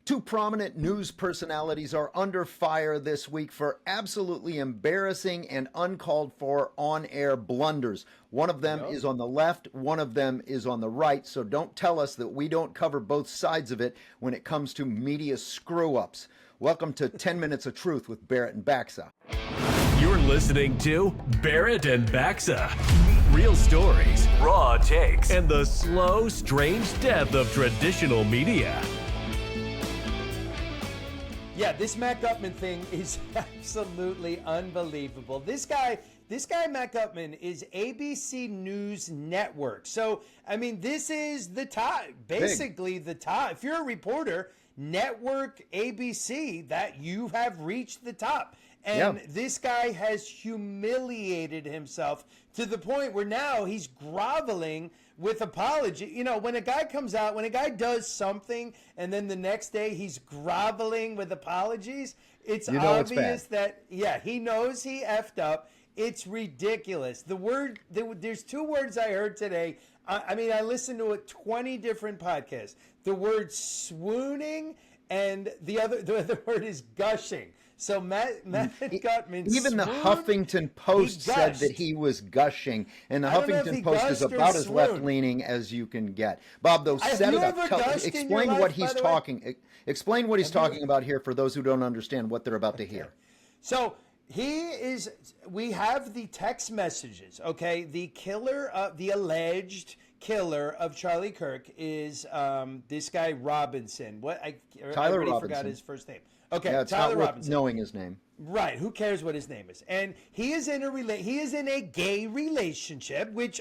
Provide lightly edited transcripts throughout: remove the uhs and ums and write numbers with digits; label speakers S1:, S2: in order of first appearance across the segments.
S1: Two prominent news personalities are under fire this week for absolutely embarrassing and uncalled for on-air blunders. One of them is on the left, one of them is on the right, so don't tell us that we don't cover both sides of it when it comes to media screw-ups. Welcome to 10 Minutes of Truth with Barrett and Baxa.
S2: You're listening to Barrett and Baxa. Real stories, raw takes, and the slow, strange death of traditional media.
S3: Yeah, this Matt Gutman thing is absolutely unbelievable. This guy, Matt Gutman, is ABC News Network. So, I mean, this is the top, basically the top. If you're a reporter, network ABC, that you have reached the top. And this guy has humiliated himself to the point where now he's groveling with apology. You know, when a guy comes out, when a guy does something and then the next day he's groveling with apologies, it's obvious that, he knows he effed up. It's ridiculous. There's two words I heard today. I mean, I listened to 20 different podcasts. The word swooning and the other word is gushing. So Matt Gutman,
S1: even the Huffington Post said that he was gushing, and the Huffington Post is about as left-leaning as you can get. Bob, though, set it up. Explain what he's talking. Explain what he's talking about here for those who don't understand what they're about to hear.
S3: So we have the text messages. Okay, the alleged killer of Charlie Kirk is this guy Robinson. I already forgot his first name. Okay,
S1: yeah, it's
S3: Tyler
S1: not
S3: Robinson.
S1: Knowing his name.
S3: Right. Who cares what his name is? And he is in a gay relationship, which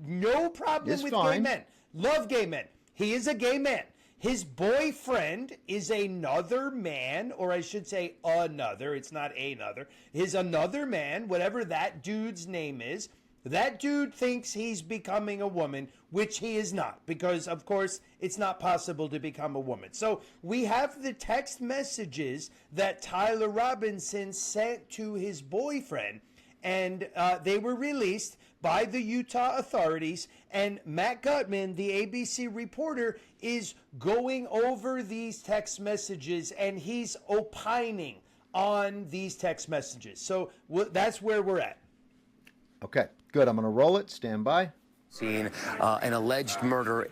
S3: no problem with gay men. Love gay men. He is a gay man. His boyfriend is another man, or I should say another. It's not another. Is another man, whatever that dude's name is. That dude thinks he's becoming a woman, which he is not, because, of course, it's not possible to become a woman. So we have the text messages that Tyler Robinson sent to his boyfriend, and they were released by the Utah authorities, and Matt Gutman, the ABC reporter, is going over these text messages, and he's opining on these text messages. So that's where we're at.
S1: Okay, good. I'm going to roll it. Stand by.
S4: Seen an alleged murder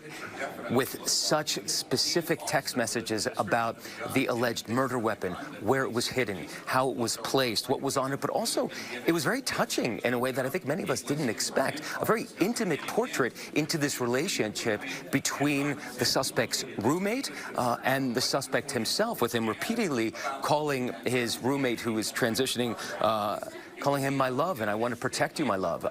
S4: with such specific text messages about the alleged murder weapon, where it was hidden, how it was placed, what was on it, but also it was very touching in a way that I think many of us didn't expect. A very intimate portrait into this relationship between the suspect's roommate and the suspect himself, with him repeatedly calling his roommate, who is transitioning, calling him my love, and I want to protect you, my love.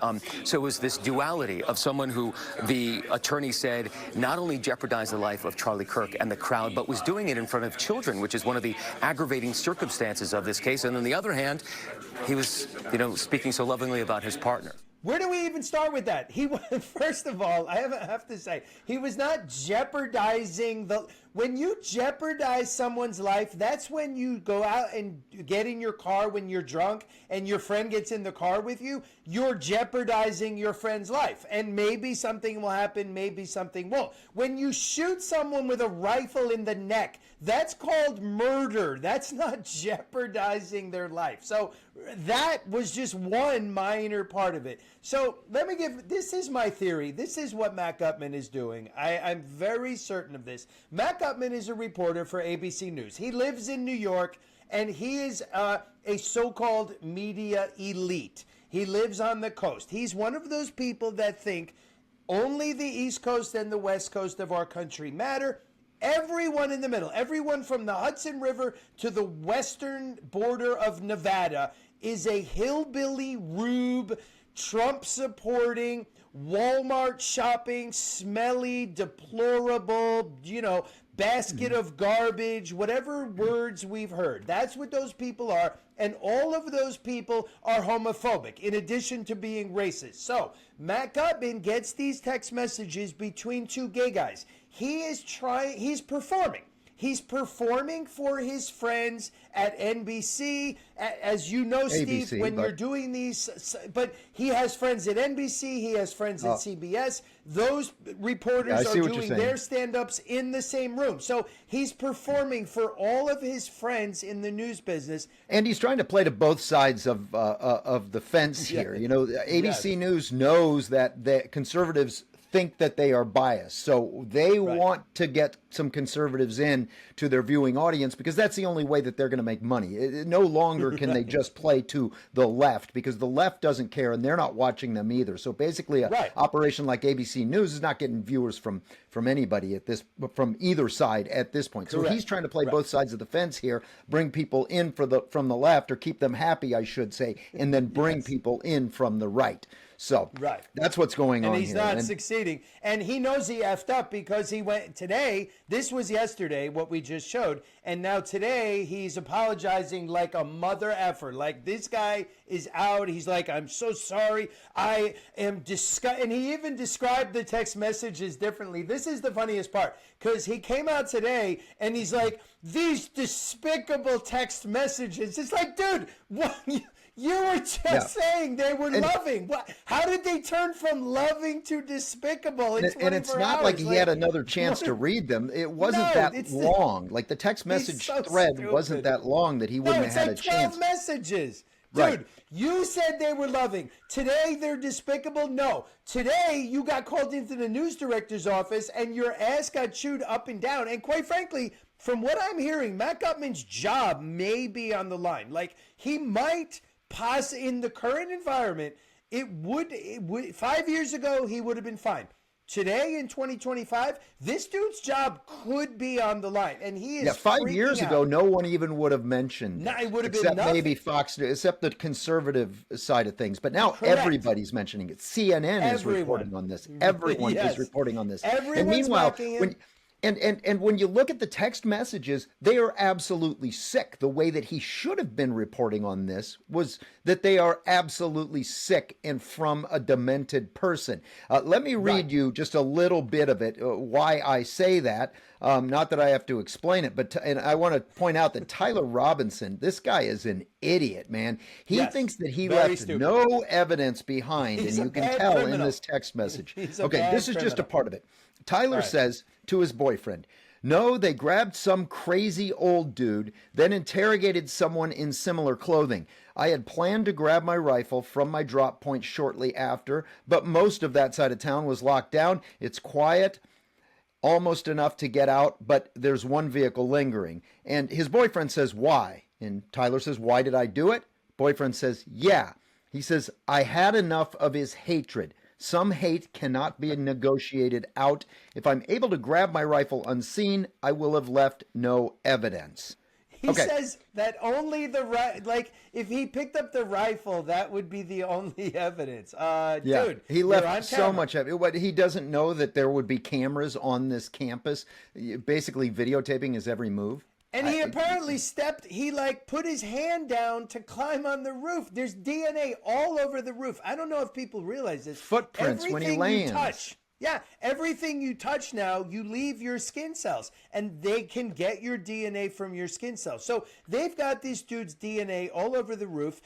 S4: So it was this duality of someone who the attorney said not only jeopardized the life of Charlie Kirk and the crowd, but was doing it in front of children, which is one of the aggravating circumstances of this case. And on the other hand, he was, speaking so lovingly about his partner.
S3: Where do we even start with that? First of all, I have to say, he was not jeopardizing when you jeopardize someone's life, that's when you go out and get in your car when you're drunk and your friend gets in the car with you. You're jeopardizing your friend's life. And maybe something will happen, maybe something won't. When you shoot someone with a rifle in the neck, that's called murder. That's not jeopardizing their life. So that was just one minor part of it. So this is my theory. This is what Matt Gutman is doing. I'm very certain of this. Matt Gutman is a reporter for ABC News. He lives in New York, and he is a so-called media elite. He lives on the coast. He's one of those people that think only the East Coast and the West Coast of our country matter. Everyone in the middle, everyone from the Hudson River to the western border of Nevada is a hillbilly rube, Trump-supporting, Walmart shopping, smelly, deplorable, basket of garbage, whatever words we've heard. That's what those people are. And all of those people are homophobic, in addition to being racist. So Matt Gutman gets these text messages between two gay guys. He's performing. He's performing for his friends at NBC, as you know, Steve,
S1: ABC,
S3: when you're doing these. But he has friends at NBC. He has friends at CBS. Those reporters are doing their stand-ups in the same room. So he's performing for all of his friends in the news business.
S1: And he's trying to play to both sides of the fence here. You know, ABC News knows that the conservatives think that they are biased. So they want to get some conservatives in to their viewing audience because that's the only way that they're going to make money. No longer can they just play to the left because the left doesn't care and they're not watching them either. So basically a operation like ABC News is not getting viewers from anybody from either side at this point. So he's trying to play both sides of the fence here, bring people in from the left, or keep them happy, I should say, and then bring people in from the right. So that's what's going on here.
S3: And he's not succeeding. And he knows he effed up because he went today. This was yesterday, what we just showed. And now today he's apologizing like a mother effer. Like, this guy is out. He's like, I'm so sorry. I am disgusted. And he even described the text messages differently. This is the funniest part because he came out today and he's like, these despicable text messages. It's like, dude, what? You were just saying they were loving. How did they turn from loving to despicable?
S1: And it's not
S3: hours?
S1: like he had another chance to read them. It wasn't that long. Like the text message thread wasn't that long that he wouldn't have had a chance.
S3: 12 messages. Dude, you said they were loving. Today they're despicable? No. Today you got called into the news director's office and your ass got chewed up and down. And quite frankly, from what I'm hearing, Matt Gutman's job may be on the line. Like, he might in the current environment, it would 5 years ago he would have been fine. Today in 2025, this dude's job could be on the line, and he is.
S1: 5 years ago, no one even would have mentioned.
S3: It would have
S1: except
S3: been nothing.
S1: Maybe Fox, except the conservative side of things. But now everybody's mentioning it. CNN is reporting on this. Everyone is reporting on this.
S3: Everyone's
S1: and meanwhile,
S3: backing him.
S1: And when you look at the text messages, they are absolutely sick. The way that he should have been reporting on this was that they are absolutely sick and from a demented person. Let me read you just a little bit of it, why I say that. Not that I have to explain it, but and I want to point out that Tyler Robinson, this guy is an idiot, man. He thinks that he left no evidence behind, and you can tell in this text message. Okay, this is just a part of it. Tyler says to his boyfriend, no, they grabbed some crazy old dude, then interrogated someone in similar clothing. I had planned to grab my rifle from my drop point shortly after, but most of that side of town was locked down. It's quiet, almost enough to get out, but there's one vehicle lingering. And his boyfriend says, why? And Tyler says, why did I do it? Boyfriend says, yeah. He says, I had enough of his hatred. Some hate cannot be negotiated out. If I'm able to grab my rifle unseen, I will have left no evidence.
S3: He says that only if he picked up the rifle, that would be the only evidence. Dude,
S1: he left so much evidence. What he doesn't know that there would be cameras on this campus, basically videotaping his every move.
S3: And he apparently put his hand down to climb on the roof. There's DNA all over the roof. I don't know if people realize this.
S1: Footprints when he lands.
S3: Everything you touch now, you leave your skin cells, and they can get your DNA from your skin cells. So they've got this dude's DNA all over the roof.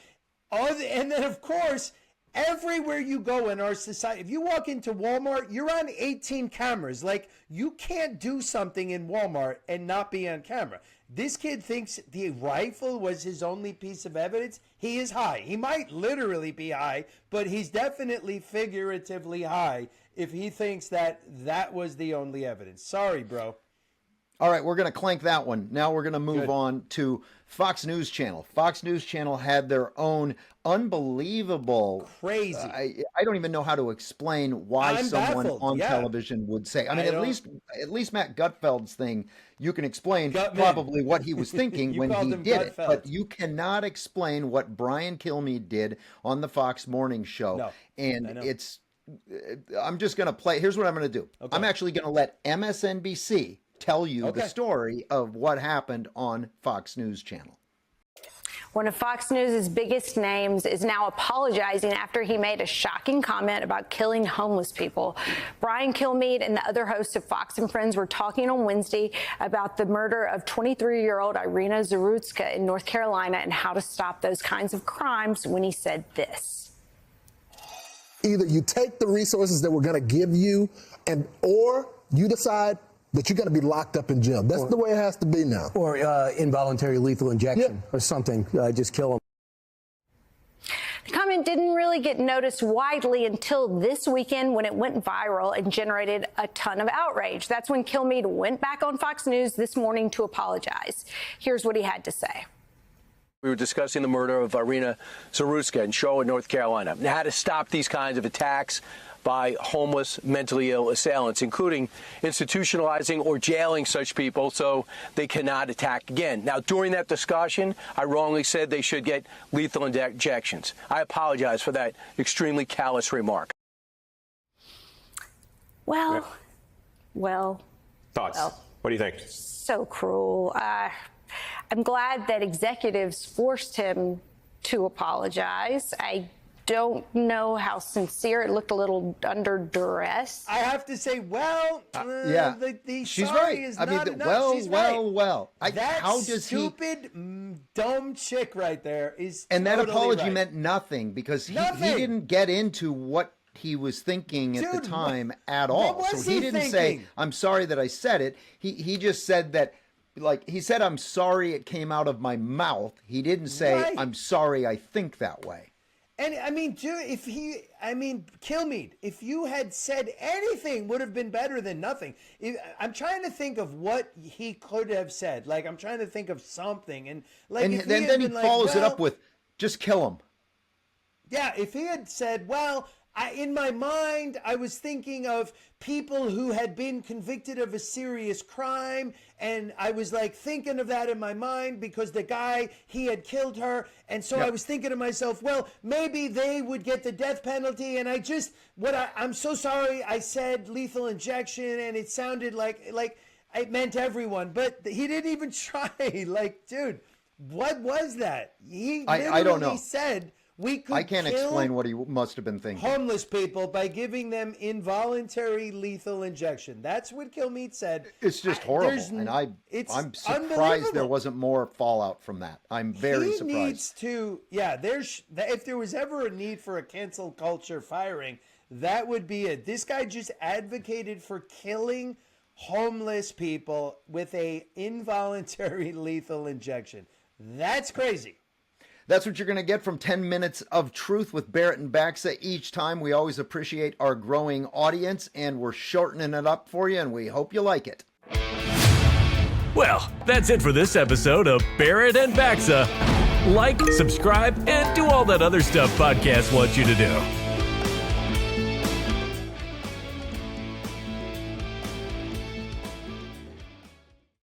S3: And then, of course, everywhere you go in our society, if you walk into Walmart, you're on 18 cameras. Like, you can't do something in Walmart and not be on camera. This kid thinks the rifle was his only piece of evidence. He is high. He might literally be high, but he's definitely figuratively high if he thinks that was the only evidence. Sorry, bro.
S1: All right, we're going to clank that one. Now we're going to move on to Fox News Channel. Fox News Channel had their own unbelievable...
S3: Crazy.
S1: I don't even know how to explain why someone on television would say... I mean, at least Matt Gutfeld's thing, you can explain probably what he was thinking when he did it. But you cannot explain what Brian Kilmeade did on the Fox Morning Show.
S3: No,
S1: and I'm just going to play... Here's what I'm going to do. I'm actually going to let MSNBC... tell you the story of what happened on Fox News Channel.
S5: One of Fox News' biggest names is now apologizing after he made a shocking comment about killing homeless people. Brian Kilmeade and the other hosts of Fox and Friends were talking on Wednesday about the murder of 23-year-old Irina Zarutska in North Carolina and how to stop those kinds of crimes when he said this.
S6: Either you take the resources that we're going to give you or you decide that you're going to be locked up in jail. That's the way it has to be now.
S7: Or involuntary lethal injection or something. Just kill them.
S5: The comment didn't really get noticed widely until this weekend when it went viral and generated a ton of outrage. That's when Kilmeade went back on Fox News this morning to apologize. Here's what he had to say.
S8: We were discussing the murder of Irina Zarutska in Charlotte, North Carolina, and how to stop these kinds of attacks by homeless, mentally ill assailants, including institutionalizing or jailing such people so they cannot attack again. Now, during that discussion, I wrongly said they should get lethal injections. I apologize for that extremely callous remark.
S5: Well.
S9: Thoughts? What do you think?
S5: So cruel. I'm glad that executives forced him to apologize. I don't know how sincere. It looked a little under duress.
S3: I have to say,
S1: yeah,
S3: the
S1: she's
S3: sorry
S1: right.
S3: is
S1: I mean,
S3: not enough. She's right. That
S1: how does
S3: stupid, dumb chick right there is.
S1: And
S3: totally
S1: that apology
S3: right.
S1: meant nothing because he didn't get into what he was thinking at the time at all.
S3: What was
S1: so he didn't say, "I'm sorry that I said it." He just said that. Like he said, "I'm sorry it came out of my mouth." He didn't say, "I'm sorry I think that way."
S3: And I mean, dude, Kilmeade, if you had said anything, would have been better than nothing. I'm trying to think of what he could have said. Like, I'm trying to think of something, and like,
S1: and then he follows it up with, "Just kill him."
S3: Yeah, if he had said, "Well, in my mind, I was thinking of people who had been convicted of a serious crime, and I was like thinking of that in my mind because the guy, he had killed her, and so I was thinking to myself, well, maybe they would get the death penalty, and I'm so sorry I said lethal injection, and it sounded like it meant everyone, but he didn't even try." Like, dude, what was that? He
S1: I don't know.
S3: Said,
S1: I can't explain what he must have been thinking.
S3: Homeless people by giving them involuntary lethal injection. That's what Kilmeade said.
S1: It's just horrible, and I'm surprised there wasn't more fallout from that. I'm very surprised.
S3: He needs to, if there was ever a need for a cancel culture firing, that would be it. This guy just advocated for killing homeless people with a involuntary lethal injection. That's crazy.
S1: That's what you're going to get from 10 Minutes of Truth with Barrett and Baxa each time. We always appreciate our growing audience, and we're shortening it up for you, and we hope you like it.
S2: Well, that's it for this episode of Barrett and Baxa. Like, subscribe, and do all that other stuff podcasts want you to do.